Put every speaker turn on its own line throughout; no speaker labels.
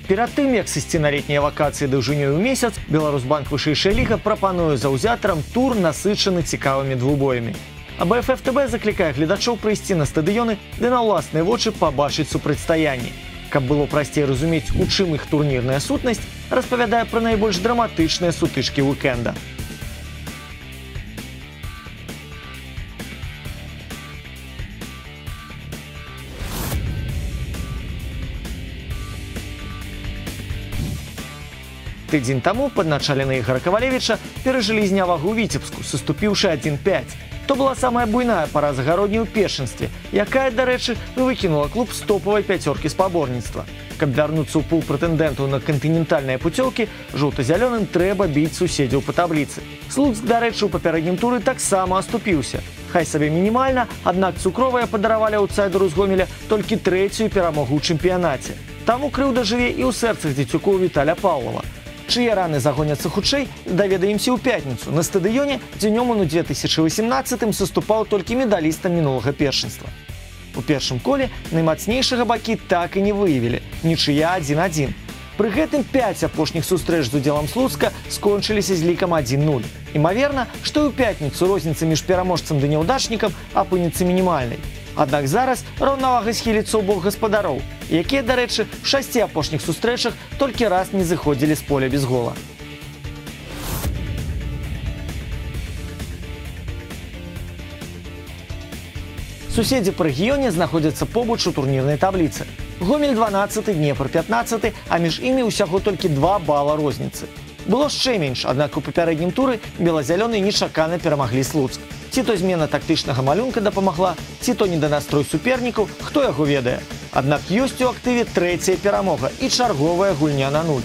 Перад тым, як сысці на летнія вакацыі даўжынёй у месяц, Беларусьбанк вышэйшая ліга прапануе заўзятарам тур, насычаны цікавымі двубоямі. АБФ ФТБ заклікае гледачоў прыйсці на стадыёны, ды на ўласныя вочы пабачыць супрацьстаянні. Каб было прасцей разумець, у чым іх турнірная сутнасць, распавядае пра найбольш драматычныя сутычкі уікенда. Тыдзень таму падначалены Ігора Кавалевіча перажылі знявагу ў Віцебску, саступіўшы 1-5. То была самая буйная параза гародні ў першынстве, якая, дарэчы, выкінула клуб з топавай пяцёркі спаборніцтва. Каб вярнуцца ў пул прэтэндэнтаў на кантынентальныя пуцёўкі, жоўта-зялёным трэба біць суседзяў па табліцы. Слуцк, дарэчы, у папярэднім туры таксама аступіўся. Хай сабе мінімальна, аднак цукровыя падаравалі аўтсайдеру з Гомеля толькі трэцюю перамогу ў чэмпіянаце. Таму крыўда жыве і ў сэрцах дзецюкоў Віталя Паўлава. Чые раны загоняцца хутчэй, даведаемся ў пятніцу на стадыёне, дзе Нёман у 2018-м саступаў толькі медалістам мінулага першынства. У першым коле наймацнейшага бакі так і не выявілі, нічыя 1-1. Пры гэтым 5 апошніх сустрэч з удзелам Слуцка скончыліся з лікам 1-0. Імаверна, што і ў пятніцу розніца між пераможцам ды няўдачнікам апынецца мінімальнай. Аднак зараз раўнавага схіліцца ў бок гаспадароў, якія, дарэчы, у 6 апошніх сустрэчах толькі раз не зыходзілі з поля без гола. Суседзі па рэгіёне знаходзяцца побач у турнірнай табліцы. Гомель 12, Днепр 15, а між імі ўсяго толькі 2 бала розніцы. Было яшчэ менш, аднак у папярэднім туры бела-зялёныя нечакана перамаглі Слуцк. Ці то змена тактычнага малюнка дапамагла, ці то неданастрой супернікаў, хто яго ведае. Аднак ёсць у актыве 3-я перамога і чарговая гульня на 0.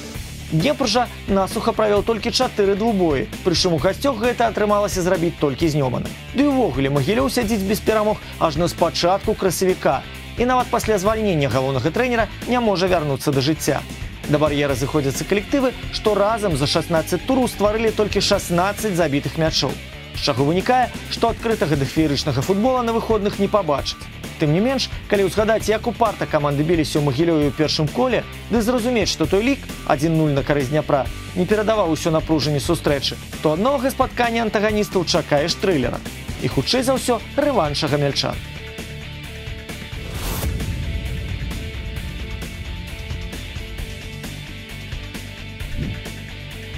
Днепр жа насуха правёў толькі 4 двубоі, прычым у гасцёх гэта атрымалася зрабіць толькі з Нёмана. Ды ўвогуле Магілёў сядзіць без перамог ажно з пачатку красавіка. І нават пасля звальнення галоўнага трэнера не можа вярнуцца да жыцця. Да бар'ера зыходзяцца калектывы, што разам за 16 тураў стварылі толькі 16 забітых мячоў. З чаго вынікае, што адкрытага да феерычнага футбола на выходных не пабачыць. Тым не менш, калі ўзгадаць, як упарта каманды біліся ў Магілёве ў першым коле, ды зразумець, што той лік 1-0 на карысць Дняпра не перадаваў усё напружанне сустрэчы, то ад новага спаткання антаганістаў чакаеш трылера. І хутчэй за ўсё рэванш гамяльчан.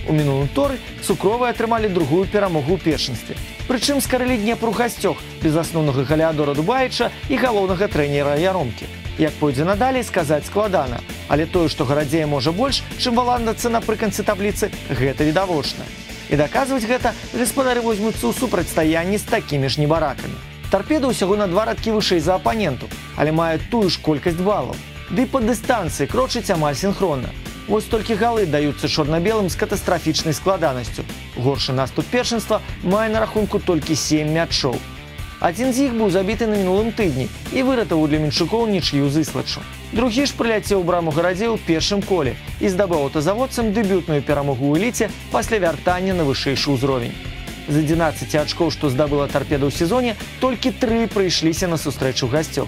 У мінулым туры цукровыя атрымалі другую перамогу ў першынстве. Прычым скарылі Днепр у гасцёх без асноўнага галеадора Дубаіча і галоўнага трэнера Яромкі. Як пойдзе надалей, сказаць складана. Але тое, што гарадзее можа больш, чым валандацца напрыканцы табліцы, гэта відавочна. І даказваць гэта гаспадары возьмуцца ў супрацьстаянні з такімі ж небаракамі. Тарпеда ўсяго на 2 радкі вышэй за апаненту, але мае тую ж колькасць балаў. Ды па дыстанцыі крочыць амаль сінхронна. Вось толькі галы даюцца чорна-белым з катастрафічнай складанасцю. Горшы наступ першынства мае на рахунку толькі 7 мячоў. Адзін з іх быў забіты на мінулым тыдні і выратаваў для менчукоў нічыю з Іслачу. Другі ж прыляцеў у браму гарадзе ў першым коле і здабыў аўтазаводцам дэбютную перамогу ў эліце пасля вяртання на вышэйшы ўзровень. З 11 ачкоў, што здабыла Тарпеда ў сезоне, толькі 3 прыйшліся на сустрэчу гасцёў.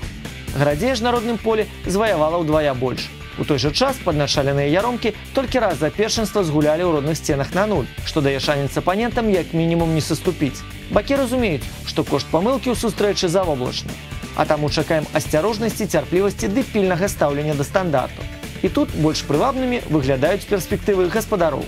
Гарадзея ж на родным поле зваявала ўдвая больш. У той жа час падначаленыя Яромкі толькі раз за першынства згулялі ў родных сценах на 0, што дае шанец апанентам як мінімум не саступіць. Бакі разумеюць, што кошт памылкі ў сустрэчы завоблачны. А таму чакаем асцярожнасці, цярплівасці ды пільнага стаўлення да стандарту. І тут больш прывабнымі выглядаюць перспектывы гаспадароў.